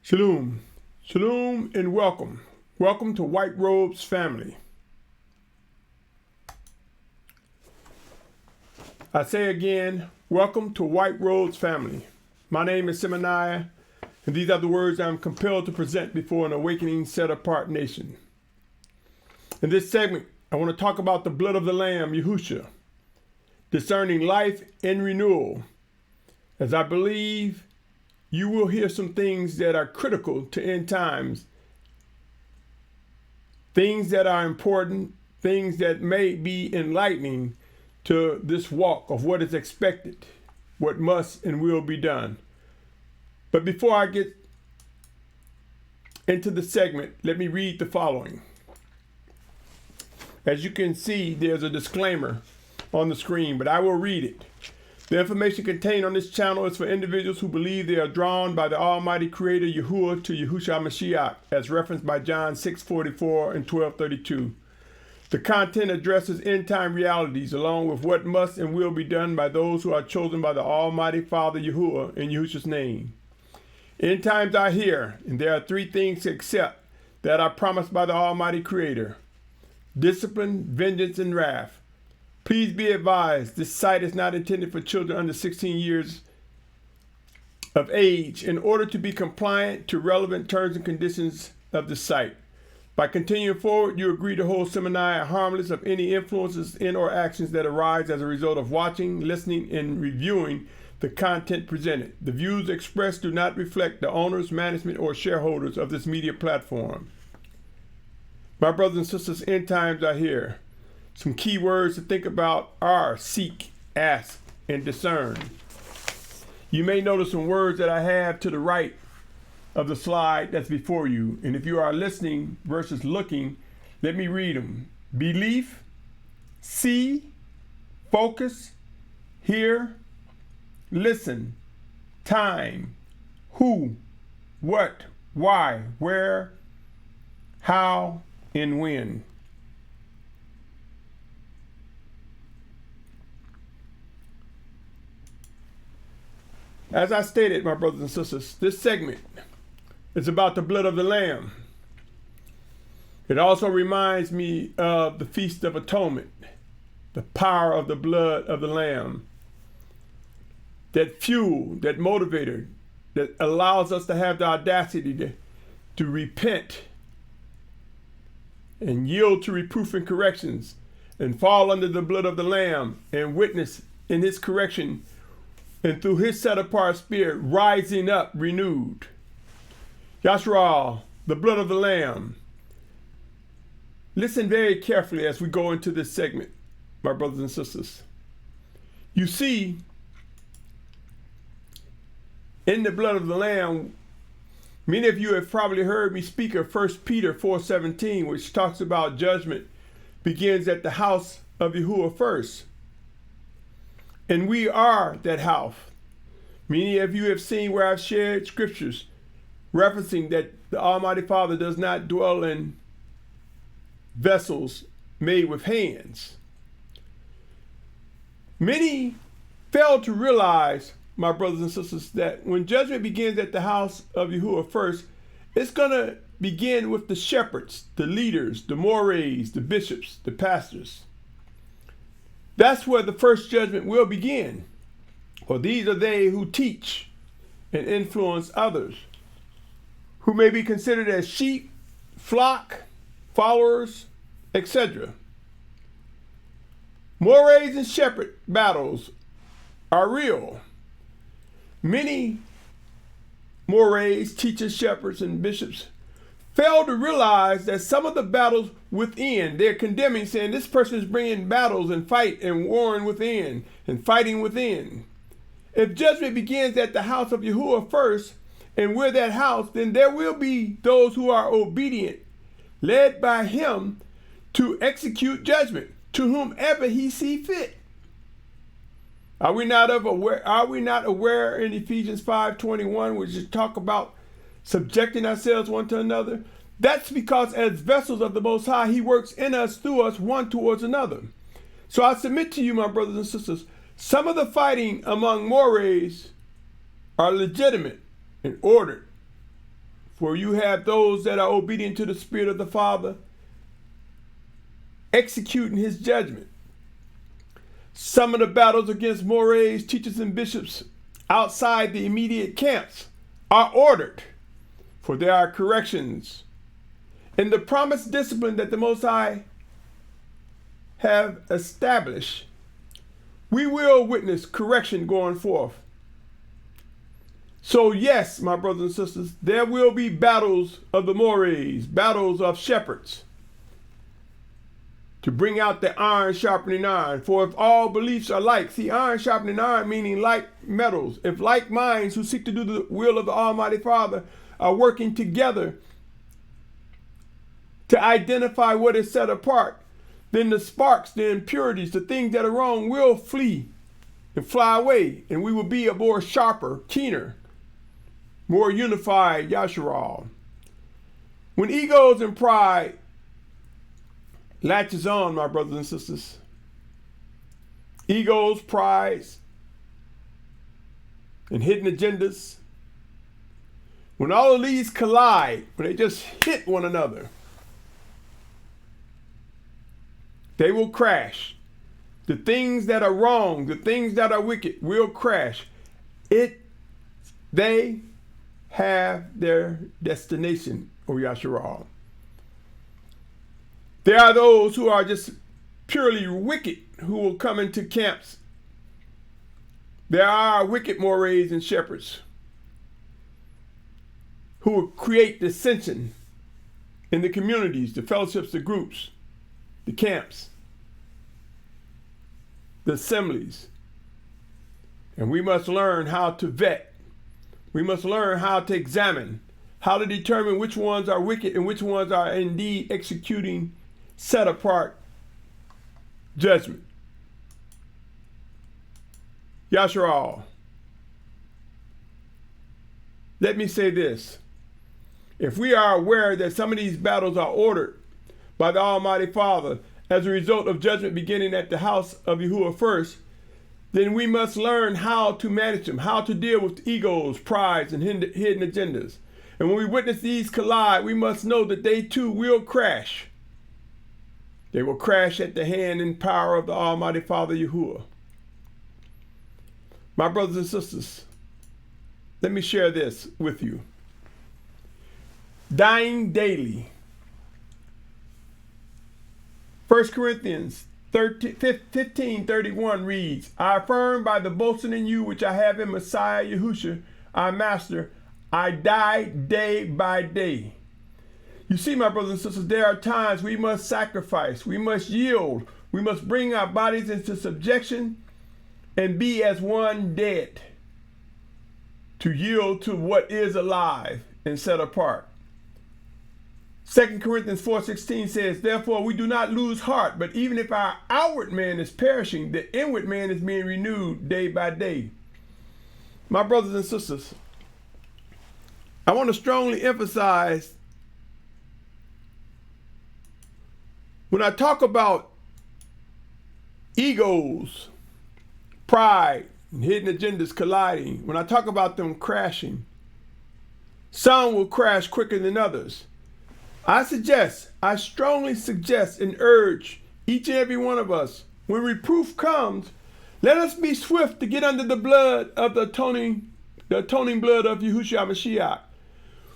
Shalom, shalom, and welcome. Welcome to White Robes family. I say again, welcome to White Robes family. My name is Symmanayah, and these are the words I am compelled to present before an awakening, set-apart nation. In this segment, I want to talk about the blood of the Lamb, Yahusha, discerning life and renewal, as I believe you will hear some things that are critical to end times, things that are important, things that may be enlightening to this walk of what is expected, what must and will be done. But before I get into the segment, let me read the following. As you can see, there's a disclaimer on the screen, but I will read it. The information contained on this channel is for individuals who believe they are drawn by the Almighty Creator Yahuah to Yahusha Mashyach, as referenced by John 6:44 and 12:32. The content addresses end-time realities along with what must and will be done by those who are chosen by the Almighty Father Yahuah in Yahusha's name. End times are here, and there are three things to accept that are promised by the Almighty Creator: discipline, vengeance, and wrath. Please be advised, this site is not intended for children under 16 years of age in order to be compliant to relevant terms and conditions of the site. By continuing forward, you agree to hold Symmanayah harmless of any influences in or actions that arise as a result of watching, listening, and reviewing the content presented. The views expressed do not reflect the owners, management, or shareholders of this media platform. My brothers and sisters, end times are here. Some key words to think about are seek, ask, and discern. You may notice some words that I have to the right of the slide that's before you. And if you are listening versus looking, let me read them. Belief, see, focus, hear, listen, time, who, what, why, where, how, and when. As I stated, my brothers and sisters, this segment is about the blood of the Lamb. It also reminds me of the Feast of Atonement, the power of the blood of the Lamb, that fuel, that motivator, that allows us to have the audacity to repent and yield to reproof and corrections and fall under the blood of the Lamb and witness in his correction and through his set-apart spirit rising up renewed. Yashar'al, the blood of the Lamb. Listen very carefully as we go into this segment, my brothers and sisters. You see, in the blood of the Lamb, many of you have probably heard me speak of 1 Peter 4:17, which talks about judgment begins at the house of Yahuah first. And we are that house. Many of you have seen where I've shared scriptures referencing that the Almighty Father does not dwell in vessels made with hands. Many fail to realize, my brothers and sisters, that when judgment begins at the house of Yahuah first, it's going to begin with the shepherds, the leaders, the mores, the bishops, the pastors. That's where the first judgment will begin. For these are they who teach and influence others, who may be considered as sheep, flock, followers, etc. Mores and shepherd battles are real. Many mores, teachers, shepherds, and bishops fail to realize that some of the battles within, they're condemning, saying this person is bringing battles and fight and warring within and fighting within. If judgment begins at the house of Yahuah first, and we're that house, then there will be those who are obedient, led by him to execute judgment to whomever he see fit. Are we not aware in Ephesians 5:21, which is talk about subjecting ourselves one to another? That's because as vessels of the Most High, he works in us, through us, one towards another. So I submit to you, my brothers and sisters, some of the fighting among mores are legitimate and ordered For you have those that are obedient to the Spirit of the Father, executing his judgment. Some of the battles against mores, teachers, and bishops outside the immediate camps are ordered, for there are corrections in the promised discipline that the Most High have established. We will witness correction going forth. So yes, my brothers and sisters, there will be battles of the mores, battles of shepherds, to bring out the iron sharpening iron. For if all beliefs are like, see, iron sharpening iron meaning like metals. If like minds who seek to do the will of the Almighty Father are working together to identify what is set apart, then the sparks, the impurities, the things that are wrong will flee and fly away, and we will be a more sharper, keener, more unified Yashar'al. When egos and pride latches on, my brothers and sisters, egos, prides, and hidden agendas, when all of these collide, when they just hit one another, they will crash. The things that are wrong, the things that are wicked will crash. They have their destination, O Yashar'al. There are those who are just purely wicked who will come into camps. There are wicked mores and shepherds who will create dissension in the communities, the fellowships, the groups, the camps, the assemblies. And we must learn how to vet. We must learn how to examine, how to determine which ones are wicked and which ones are indeed executing set apart judgment. Yashar'al. Let me say this. If we are aware that some of these battles are ordered by the Almighty Father as a result of judgment beginning at the house of Yahuah first, then we must learn how to manage them, how to deal with egos, prides, and hidden agendas. And when we witness these collide, we must know that they too will crash. They will crash at the hand and power of the Almighty Father Yahuah. My brothers and sisters, let me share this with you. Dying daily. 1 Corinthians 15:31 reads, I affirm by the boasting in you which I have in Messiah Yahusha, our Master, I die day by day. You see, my brothers and sisters, there are times we must sacrifice, we must yield, we must bring our bodies into subjection and be as one dead, to yield to what is alive and set apart. 2 Corinthians 4:16 says, therefore we do not lose heart, but even if our outward man is perishing, the inward man is being renewed day by day. My brothers and sisters, I want to strongly emphasize, when I talk about egos, pride, and hidden agendas colliding, when I talk about them crashing, some will crash quicker than others. I strongly suggest and urge each and every one of us, when reproof comes, let us be swift to get under the blood of the atoning blood of Yahusha Mashyach.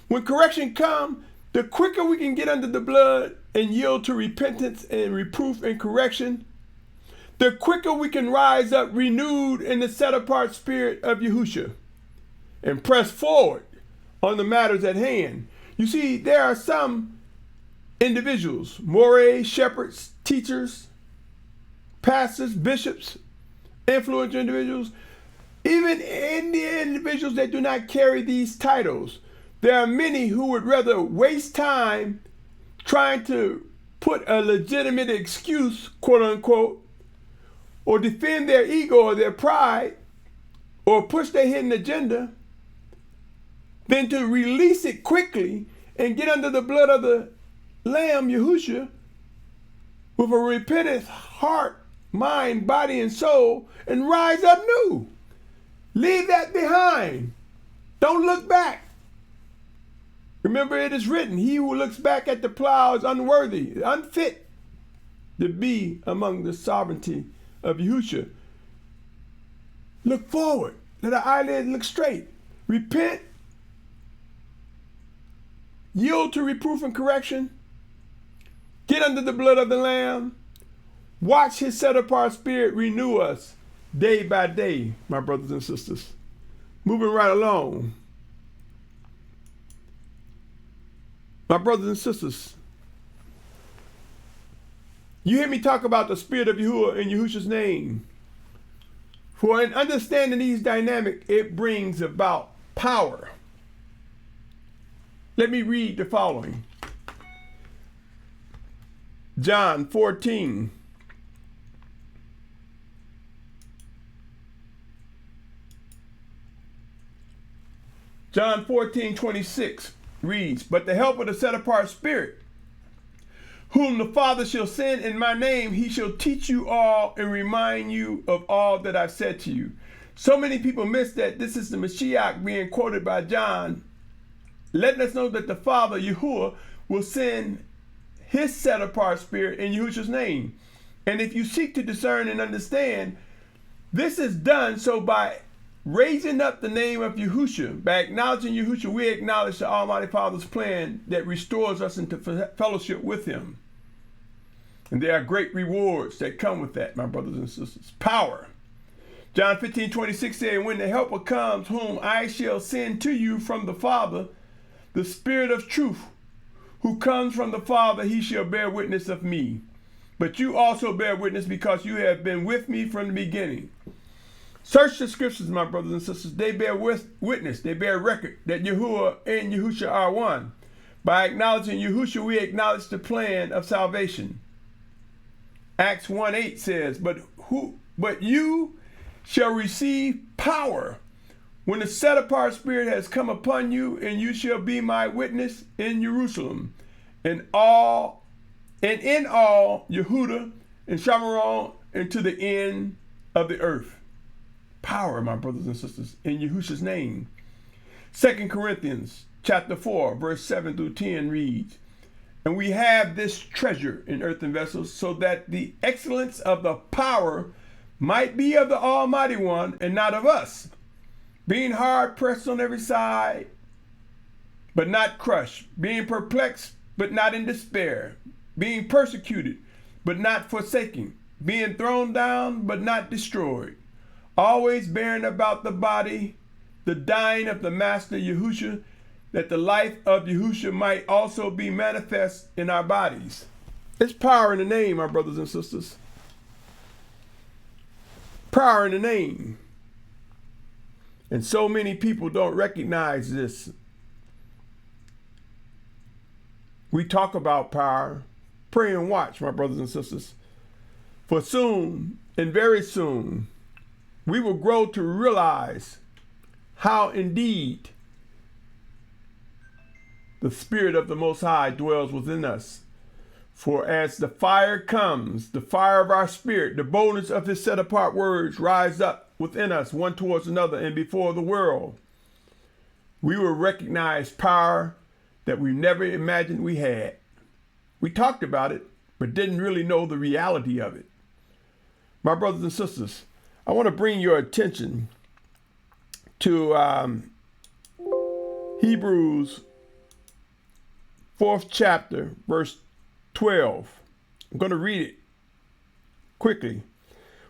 When correction comes, the quicker we can get under the blood and yield to repentance and reproof and correction, the quicker we can rise up renewed in the set-apart spirit of Yahusha and press forward on the matters at hand. You see, there are some individuals, mores, shepherds, teachers, pastors, bishops, influential individuals, even in the individuals that do not carry these titles. There are many who would rather waste time trying to put a legitimate excuse, quote unquote, or defend their ego or their pride, or push their hidden agenda, than to release it quickly and get under the blood of the Lamb, Yahusha, with a repentant heart, mind, body, and soul, and rise up new. Leave that behind. Don't look back. Remember, it is written, he who looks back at the plow is unworthy, unfit to be among the sovereignty of Yahusha. Look forward. Let our eyelids look straight. Repent. Yield to reproof and correction. Get under the blood of the Lamb. Watch his set-apart spirit renew us day by day, my brothers and sisters. Moving right along. My brothers and sisters, you hear me talk about the Spirit of Yahuah in Yahusha's name. For in understanding these dynamics, it brings about power. Let me read the following. John 14. John 14:26 reads, but the helper, the set-apart Spirit, whom the Father shall send in my name, he shall teach you all and remind you of all that I've said to you. So many people miss that this is the Mashyach being quoted by John, letting us know that the Father, Yahuah, will send his set-apart Spirit in Yahusha's name. And if you seek to discern and understand, this is done so by raising up the name of Yahusha. By acknowledging Yahusha, we acknowledge the Almighty Father's plan that restores us into fellowship with him. And there are great rewards that come with that, my brothers and sisters. Power. John 15:26 said, when the helper comes, whom I shall send to you from the Father, the Spirit of truth, who comes from the Father, he shall bear witness of me. But you also bear witness because you have been with me from the beginning. Search the scriptures, my brothers and sisters. They bear witness, they bear record that Yahuah and Yahusha are one. By acknowledging Yahusha, we acknowledge the plan of salvation. Acts 1:8 says, but you shall receive power when the set-apart Spirit has come upon you, and you shall be my witness in Jerusalem, and in all Yehudah and Shalum, and to the end of the earth. Power, my brothers and sisters, in Yahusha's name. 2 Corinthians chapter 4, verse 7 through 10 reads, and we have this treasure in earthen vessels, so that the excellence of the power might be of the Almighty One and not of us, being hard pressed on every side, but not crushed, being perplexed, but not in despair, being persecuted, but not forsaken, being thrown down, but not destroyed, always bearing about the body the dying of the Master Yahusha, that the life of Yahusha might also be manifest in our bodies. It's power in the name, my brothers and sisters. Power in the name. And so many people don't recognize this. We talk about power. Pray and watch, my brothers and sisters. For soon, and very soon, we will grow to realize how indeed the Spirit of the Most High dwells within us. For as the fire comes, the fire of our spirit, the boldness of his set-apart words rise up within us, one towards another and before the world, we will recognize power that we never imagined we had. We talked about it, but didn't really know the reality of it. My brothers and sisters, I want to bring your attention to Hebrews 4th chapter, verse 12. I'm going to read it quickly.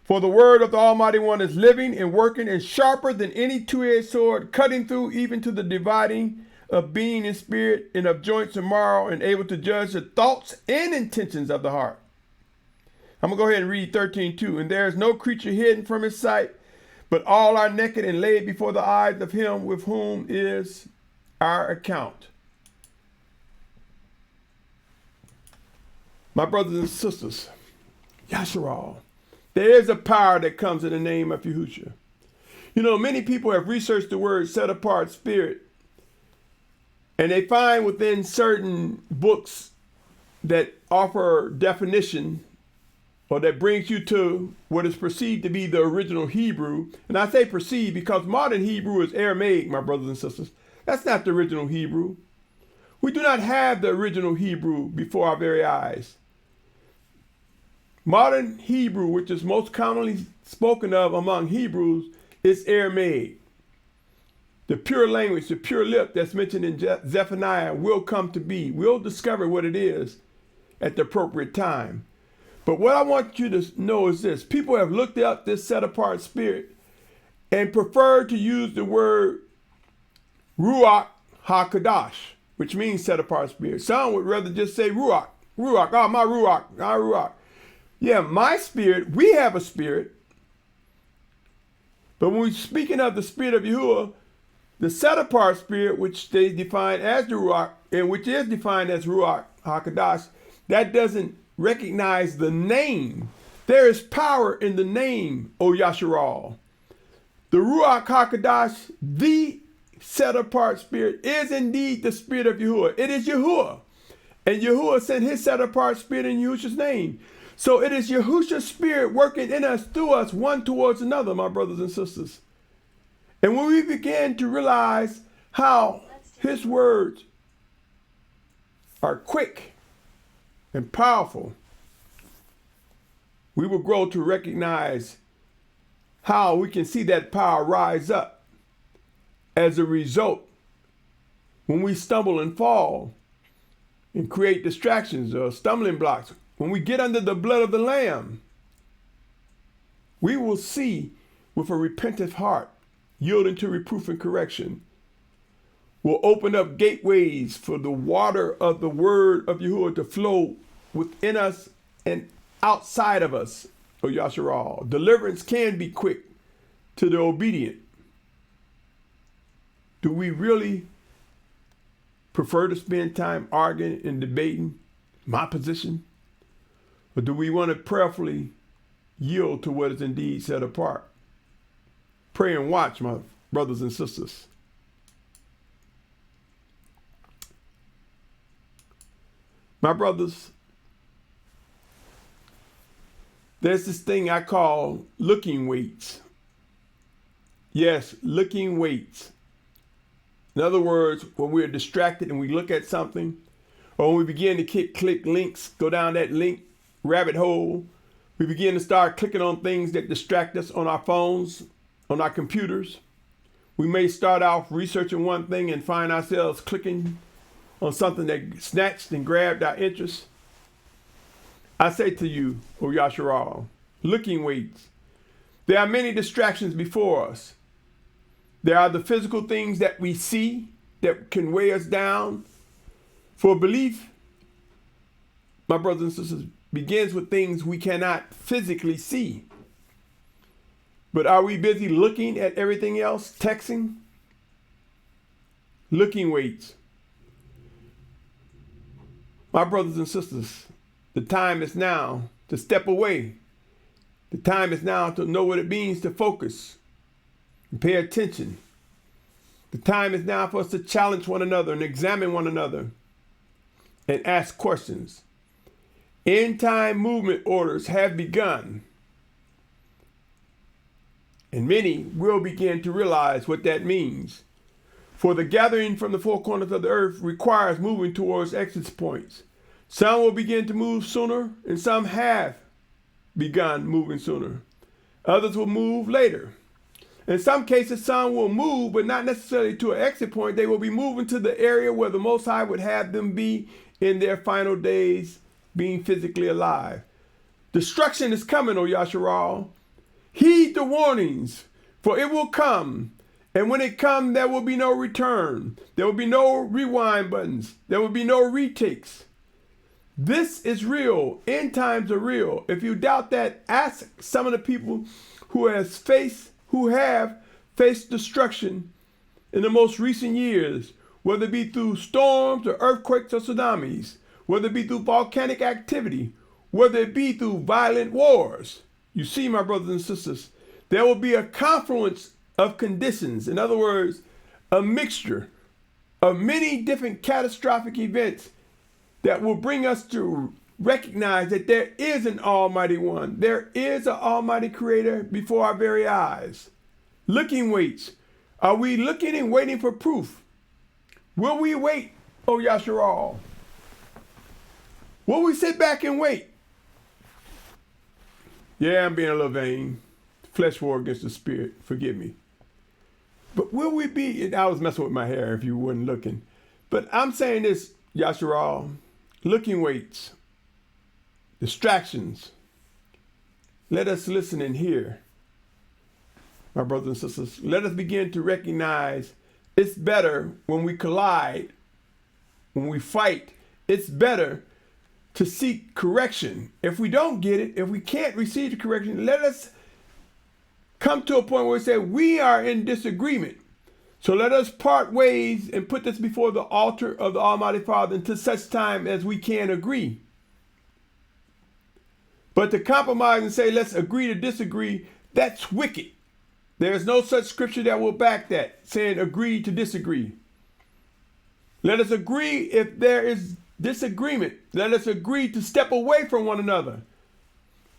For the word of the Almighty One is living and working and sharper than any two-edged sword, cutting through even to the dividing of being and spirit and of joints and marrow, and able to judge the thoughts and intentions of the heart. I'm going to go ahead and read 13:2. And there is no creature hidden from his sight, but all are naked and laid before the eyes of him with whom is our account. My brothers and sisters, Yashar'al, there is a power that comes in the name of Yahusha. You know, many people have researched the word set apart spirit, and they find within certain books that offer definition or that brings you to what is perceived to be the original Hebrew. And I say perceived because modern Hebrew is Aramaic, my brothers and sisters. That's not the original Hebrew. We do not have the original Hebrew before our very eyes. Modern Hebrew, which is most commonly spoken of among Hebrews, is Aramaic. The pure language, the pure lip that's mentioned in Zephaniah will come to be. We'll discover what it is at the appropriate time. But what I want you to know is this. People have looked up this set-apart spirit and prefer to use the word Ruach HaKadosh, which means set-apart spirit. Some would rather just say Ruach. Ruach, oh, my Ruach, my Ruach. Yeah, my spirit, we have a spirit. But when we're speaking of the spirit of Yahuah, the set-apart spirit, which they define as the Ruach, and which is defined as Ruach HaKadosh, that doesn't recognize the name. There is power in the name, O Yashar'al. The Ruach HaKadosh, the set-apart spirit, is indeed the spirit of Yahuah. It is Yahuah. And Yahuah sent his set-apart spirit in Yahusha's name. So it is Yahusha's spirit working in us, through us, one towards another, my brothers and sisters. And when we begin to realize how his words are quick and powerful, we will grow to recognize how we can see that power rise up as a result when we stumble and fall and create distractions or stumbling blocks. When we get under the blood of the Lamb, we will see with a repentant heart, yielding to reproof and correction, will open up gateways for the water of the word of Yahuah to flow within us and outside of us, O Yashar'al. Deliverance can be quick to the obedient. Do we really prefer to spend time arguing and debating my position? Or do we want to prayerfully yield to what is indeed set apart? Pray and watch, my brothers and sisters. My brothers, there's this thing I call looking weights. Yes, looking weights. In other words, when we're distracted and we look at something, or when we begin to click links, go down that link rabbit hole, we begin to start clicking on things that distract us on our phones, on our computers. We may start off researching one thing and find ourselves clicking on something that snatched and grabbed our interest. I say to you, O Yashar'al, looking weights. There are many distractions before us. There are the physical things that we see that can weigh us down. For belief, my brothers and sisters, begins with things we cannot physically see. But are we busy looking at everything else, texting? Looking weights. My brothers and sisters, the time is now to step away. The time is now to know what it means to focus and pay attention. The time is now for us to challenge one another and examine one another and ask questions. End time movement orders have begun. And many will begin to realize what that means. For the gathering from the four corners of the earth requires moving towards exit points. Some will begin to move sooner, and some have begun moving sooner. Others will move later. In some cases, some will move, but not necessarily to an exit point. They will be moving to the area where the Most High would have them be in their final days, being physically alive. Destruction is coming, O Yashar'al. Heed the warnings, for it will come. And when it comes, there will be no return. There will be no rewind buttons. There will be no retakes. This is real. End times are real. If you doubt that, ask some of the people who have faced destruction in the most recent years, whether it be through storms or earthquakes or tsunamis, whether it be through volcanic activity, whether it be through violent wars. You see, my brothers and sisters, there will be a confluence of conditions. In other words, a mixture of many different catastrophic events that will bring us to recognize that there is an Almighty One. There is an Almighty Creator before our very eyes. Looking weights. Are we looking and waiting for proof? Will we wait, Oh, Yashar'al. Will we sit back and wait? Yeah, I'm being a little vain. Flesh war against the spirit. Forgive me. But will we be, I was messing with my hair if you weren't looking. But I'm saying this, Yashar'al, looking weights, distractions. Let us listen and hear, my brothers and sisters. Let us begin to recognize it's better when we collide, when we fight. It's better to seek correction. If we don't get it, if we can't receive the correction, let us come to a point where we say we are in disagreement. So let us part ways and put this before the altar of the Almighty Father until such time as we can agree. But to compromise and say, let's agree to disagree, that's wicked. There is no such scripture that will back that, saying agree to disagree. Let us agree if there is disagreement. Let us agree to step away from one another.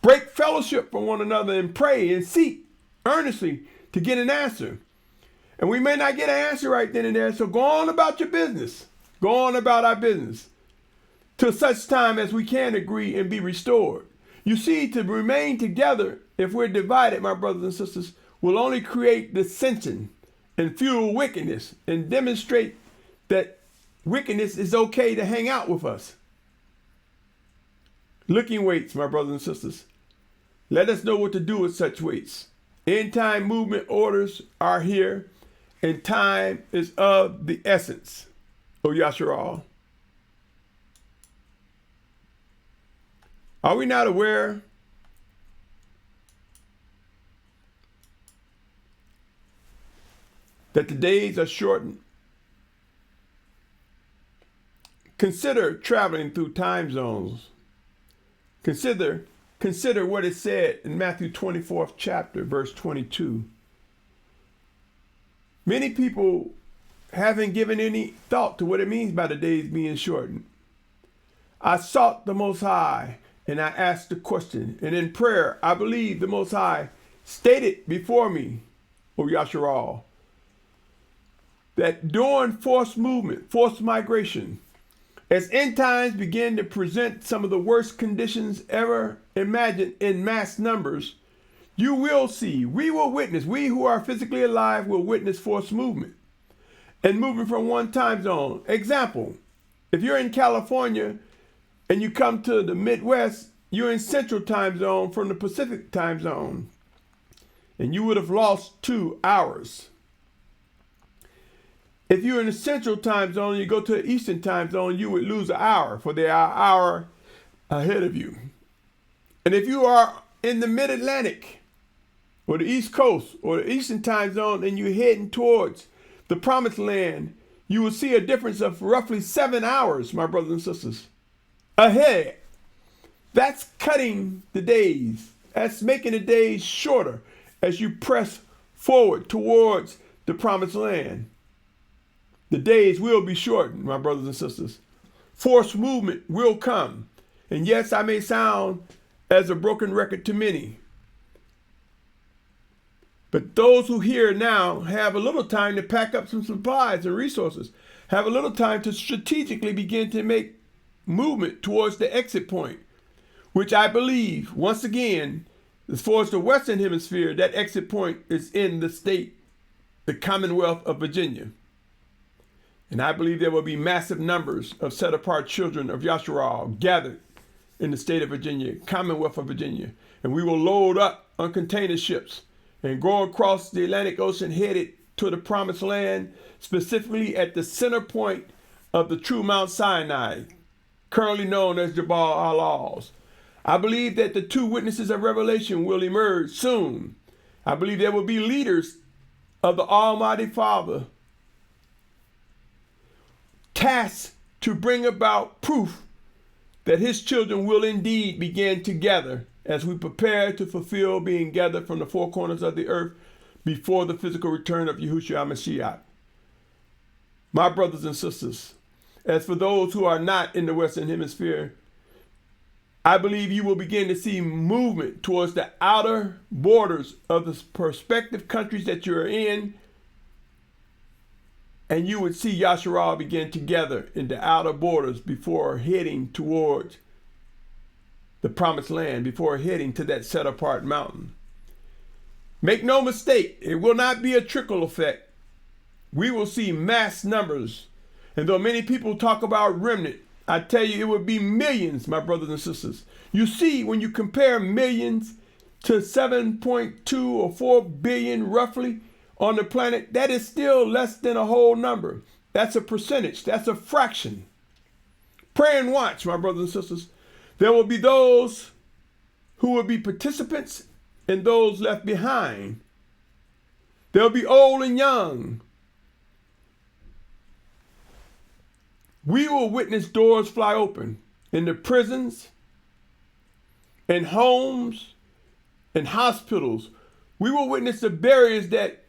Break fellowship from one another and pray and seek earnestly to get an answer. And we may not get an answer right then and there, so go on about your business. Go on about our business till such time as we can agree and be restored. You see, to remain together, if we're divided, my brothers and sisters, will only create dissension and fuel wickedness and demonstrate that wickedness is okay to hang out with us. Looking weights, my brothers and sisters. Let us know what to do with such weights. End time movement orders are here, and time is of the essence. Oh, Yashar'al. Are we not aware that the days are shortened? Consider traveling through time zones. Consider what is said in Matthew 24th chapter, verse 22. Many people haven't given any thought to what it means by the days being shortened. I sought the Most High and I asked the question, and in prayer, I believe the Most High stated before me, O Yashar'al, that during forced movement, forced migration, as end times begin to present some of the worst conditions ever imagined in mass numbers, you will see, we will witness, we who are physically alive will witness forced movement and moving from one time zone. Example, if you're in California and you come to the Midwest, you're in Central Time Zone from the Pacific Time Zone, and you would have lost 2 hours. If you're in the Central Time Zone and you go to the Eastern Time Zone, you would lose an hour, for they are an hour ahead of you. And if you are in the Mid-Atlantic or the East Coast or the Eastern Time Zone and you're heading towards the Promised Land, you will see a difference of roughly 7 hours, my brothers and sisters, ahead. That's cutting the days. That's making the days shorter as you press forward towards the Promised Land. The days will be shortened, my brothers and sisters. Forced movement will come. And yes, I may sound as a broken record to many, but those who hear now have a little time to pack up some supplies and resources, have a little time to strategically begin to make movement towards the exit point, which I believe, once again, as far as the Western Hemisphere, that exit point is in the state, the Commonwealth of Virginia. And I believe there will be massive numbers of set-apart children of Yashar'al gathered in the state of Virginia, Commonwealth of Virginia. And we will load up on container ships and go across the Atlantic Ocean headed to the Promised Land, specifically at the center point of the true Mount Sinai, currently known as Jabal al-Alz. I believe that the 2 witnesses of Revelation will emerge soon. I believe there will be leaders of the Almighty Father tasked to bring about proof that his children will indeed begin to gather as we prepare to fulfill being gathered from the 4 corners of the earth before the physical return of Yahusha Mashyach. My brothers and sisters, as for those who are not in the Western Hemisphere, I believe you will begin to see movement towards the outer borders of the prospective countries that you're in and you would see Yashar'al begin to gather in the outer borders before heading towards the promised land, before heading to that set apart mountain. Make no mistake, it will not be a trickle effect. We will see mass numbers. And though many people talk about remnant, I tell you it would be millions, my brothers and sisters. You see, when you compare millions to 7.2 or 4 billion roughly on the planet, that is still less than a whole number. That's a percentage. That's a fraction. Pray and watch, my brothers and sisters. There will be those who will be participants and those left behind. There will be old and young. We will witness doors fly open in the prisons, in homes, in hospitals. We will witness the barriers that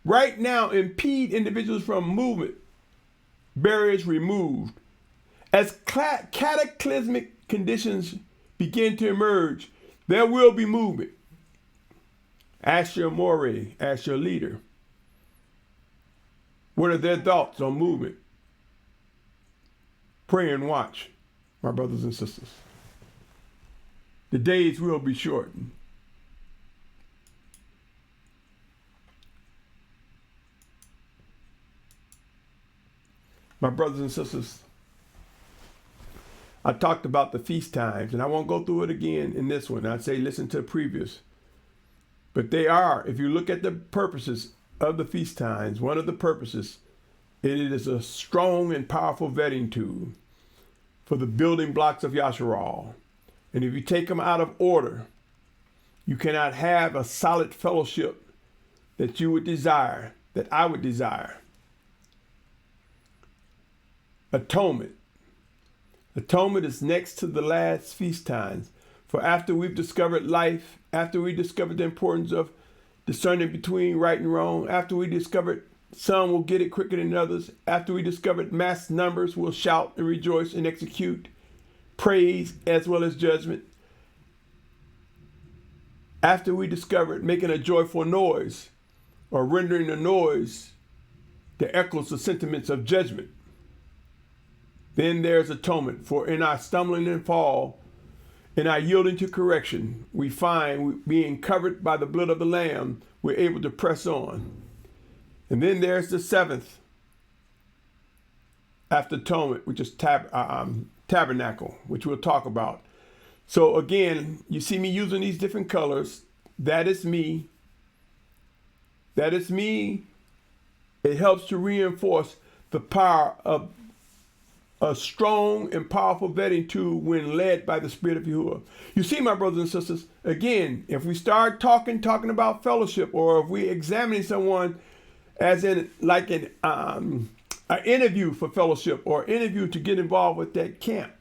right now impede individuals from movement. Barriers removed. As cataclysmic conditions begin to emerge, there will be movement. Ask your Moreh, ask your leader. What are their thoughts on movement? Pray and watch, my brothers and sisters. The days will be shortened. My brothers and sisters, I talked about the feast times, and I won't go through it again in this one. I'd say listen to the previous. But they are, if you look at the purposes of the feast times, one of the purposes, it is a strong and powerful vetting tool for the building blocks of Yashar'al. And if you take them out of order, you cannot have a solid fellowship that you would desire, that I would desire. Atonement. Atonement is next to the last feast times. For after we've discovered life, after we discovered the importance of discerning between right and wrong, after we discovered some will get it quicker than others, after we discovered mass numbers will shout and rejoice and execute praise as well as judgment, after we discovered making a joyful noise or rendering the noise that echoes the sentiments of judgment, then there's atonement. For in our stumbling and fall, in our yielding to correction, we find being covered by the blood of the Lamb, we're able to press on. And then there's the seventh after atonement, which is tabernacle, which we'll talk about. So again, you see me using these different colors. That is me. That is me. It helps to reinforce the power of a strong and powerful vetting tool when led by the Spirit of Yahuah. You see, my brothers and sisters, again, if we start talking about fellowship, or if we examining someone as in like an interview for fellowship or interview to get involved with that camp,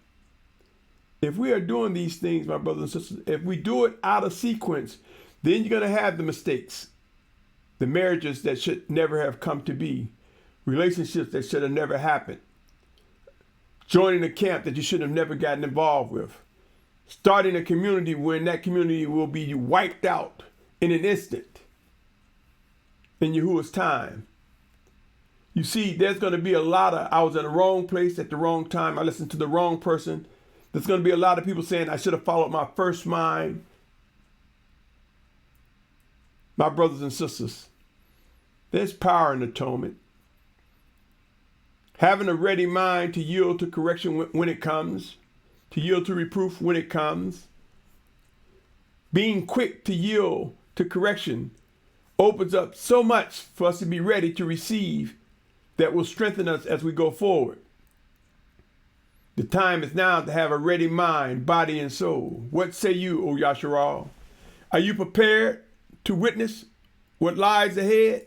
if we are doing these things, my brothers and sisters, if we do it out of sequence, then you're going to have the mistakes, the marriages that should never have come to be, relationships that should have never happened, joining a camp that you should have never gotten involved with, starting a community when that community will be wiped out in an instant in Yahuwah's time. You see, there's going to be a lot of, I was in the wrong place at the wrong time, I listened to the wrong person. There's going to be a lot of people saying I should have followed my first mind. My brothers and sisters, there's power in atonement. Having a ready mind to yield to correction when it comes, to yield to reproof when it comes. Being quick to yield to correction opens up so much for us to be ready to receive that will strengthen us as we go forward. The time is now to have a ready mind, body, and soul. What say you, O Yashar'al? Are you prepared to witness what lies ahead?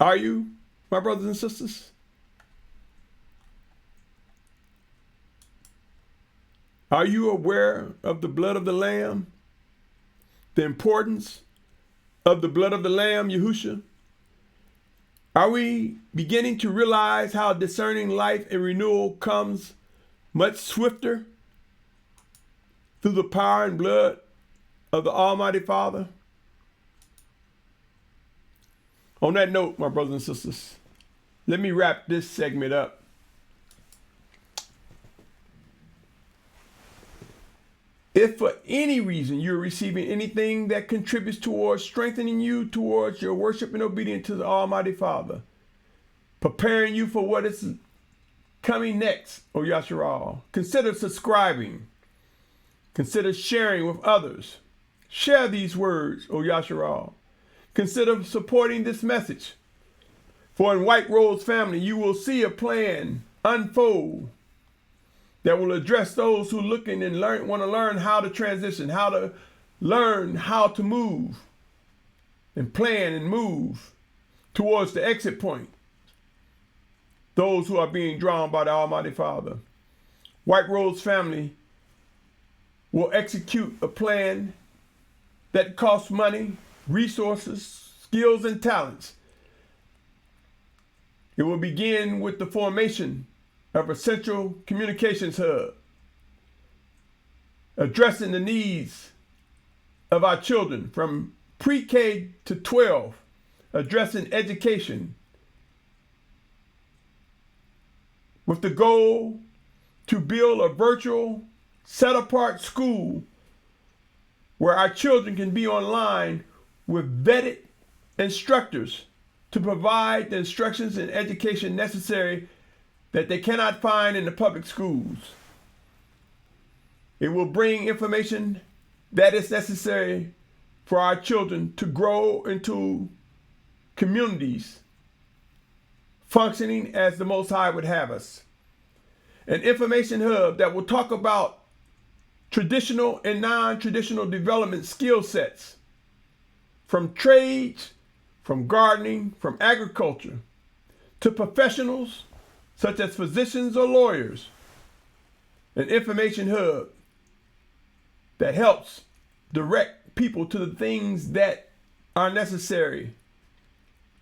Are you, my brothers and sisters? Are you aware of the blood of the Lamb? The importance of the blood of the Lamb, Yahusha? Are we beginning to realize how discerning life and renewal comes much swifter through the power and blood of the Almighty Father? On that note, my brothers and sisters, let me wrap this segment up. If for any reason you're receiving anything that contributes towards strengthening you towards your worship and obedience to the Almighty Father, preparing you for what is coming next, O Yashar'al, consider subscribing. Consider sharing with others. Share these words, O Yashar'al. Consider supporting this message. For in White Rose's family, you will see a plan unfold that will address those who looking and want to learn how to transition, how to learn how to move and plan and move towards the exit point. Those who are being drawn by the Almighty Father. White Rose's family will execute a plan that costs money, resources, skills, and talents. It will begin with the formation of a central communications hub, addressing the needs of our children from pre-K to 12, addressing education, with the goal to build a virtual, set-apart school where our children can be online with vetted instructors to provide the instructions and education necessary that they cannot find in the public schools. It will bring information that is necessary for our children to grow into communities functioning as the Most High would have us. An information hub that will talk about traditional and non-traditional development skill sets, from trades, from gardening, from agriculture, to professionals such as physicians or lawyers. An information hub that helps direct people to the things that are necessary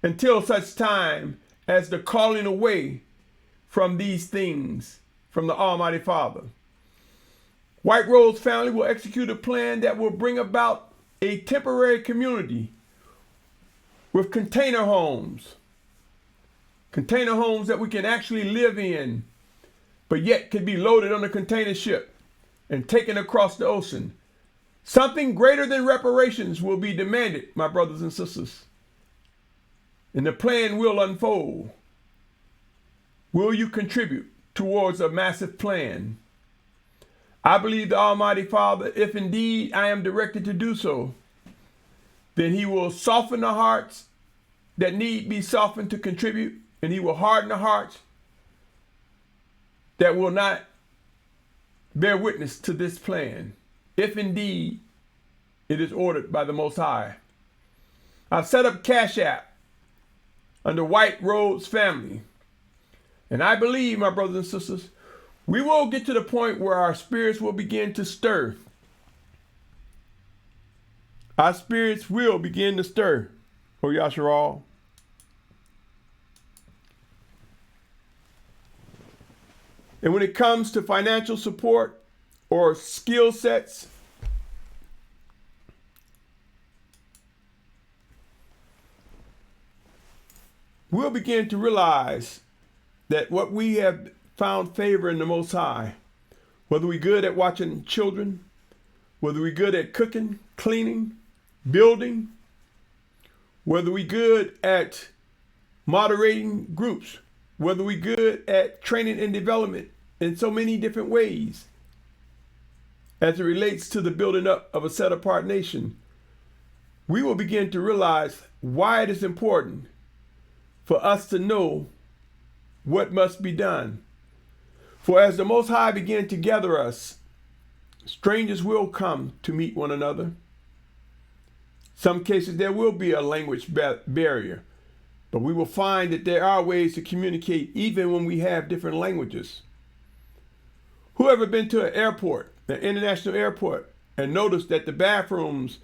until such time as the calling away from these things from the Almighty Father. White Rose family will execute a plan that will bring about a temporary community with container homes that we can actually live in, but yet can be loaded on a container ship and taken across the ocean. Something greater than reparations will be demanded, my brothers and sisters, and the plan will unfold. Will you contribute towards a massive plan? I believe the Almighty Father, if indeed I am directed to do so, then he will soften the hearts that need be softened to contribute, and he will harden the hearts that will not bear witness to this plan, if indeed it is ordered by the Most High. I've set up Cash App under White Rose family, and I believe, my brothers and sisters, we will get to the point where our spirits will begin to stir. Our spirits will begin to stir, O Yashar'al. And when it comes to financial support or skill sets, we'll begin to realize that what we have found favor in the Most High, whether we're good at watching children, whether we're good at cooking, cleaning, building, whether we're good at moderating groups, whether we're good at training and development in so many different ways as it relates to the building up of a set-apart nation, we will begin to realize why it is important for us to know what must be done. For as the Most High begin to gather us, strangers will come to meet one another. Some cases there will be a language barrier, but we will find that there are ways to communicate even when we have different languages. Who ever been to an airport, an international airport, and noticed that the restrooms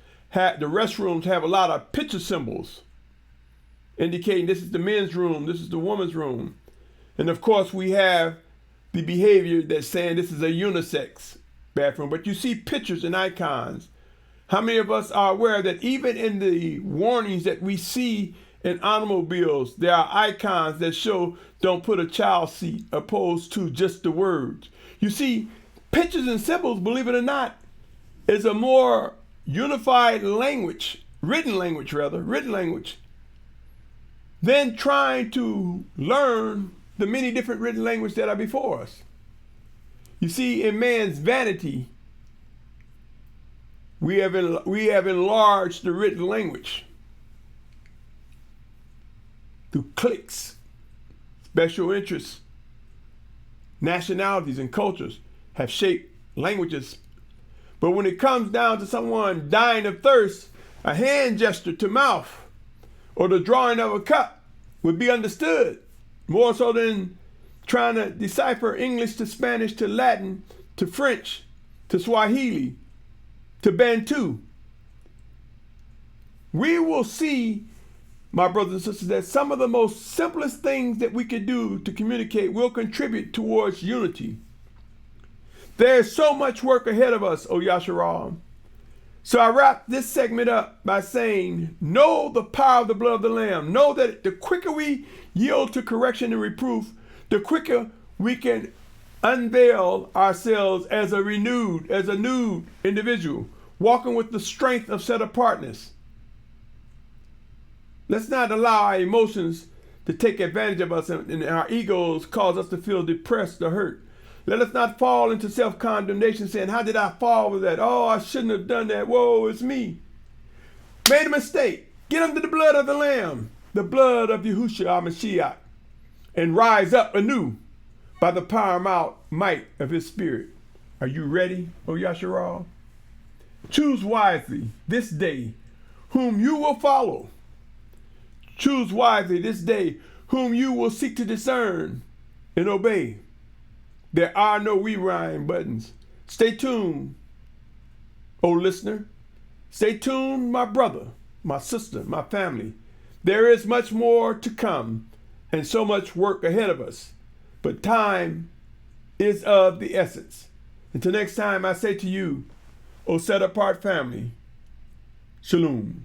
have a lot of picture symbols indicating this is the men's room, this is the woman's room. And of course we have the behavior that's saying this is a unisex bathroom, but you see pictures and icons. How many of us are aware that even in the warnings that we see in automobiles, there are icons that show don't put a child seat opposed to just the words. You see, pictures and symbols, believe it or not, is a more unified language, written language, than trying to learn the many different written languages that are before us. You see, in man's vanity, we have enlarged the written language through cliques, special interests, nationalities, and cultures have shaped languages. But when it comes down to someone dying of thirst, a hand gesture to mouth or the drawing of a cup would be understood more so than trying to decipher English to Spanish to Latin to French to Swahili to Bantu. We will see, my brothers and sisters, that some of the most simplest things that we can do to communicate will contribute towards unity. There's so much work ahead of us, O Yashar'al. So I wrap this segment up by saying, know the power of the blood of the Lamb. Know that the quicker we yield to correction and reproof, the quicker we can unveil ourselves as a new individual, walking with the strength of set apartness. Let's not allow our emotions to take advantage of us and our egos cause us to feel depressed or hurt. Let us not fall into self-condemnation saying, how did I fall with that? Oh, I shouldn't have done that. Whoa, it's me. Made a mistake. Get under the blood of the Lamb, the blood of Yahusha, our Mashyach, and rise up anew by the power and might of his spirit. Are you ready, O Yashar'al? Choose wisely this day whom you will follow. Choose wisely this day whom you will seek to discern and obey. There are no rewind buttons. Stay tuned, O listener. Stay tuned, my brother, my sister, my family. There is much more to come and so much work ahead of us. But time is of the essence. Until next time, I say to you, O set apart family, Shalum.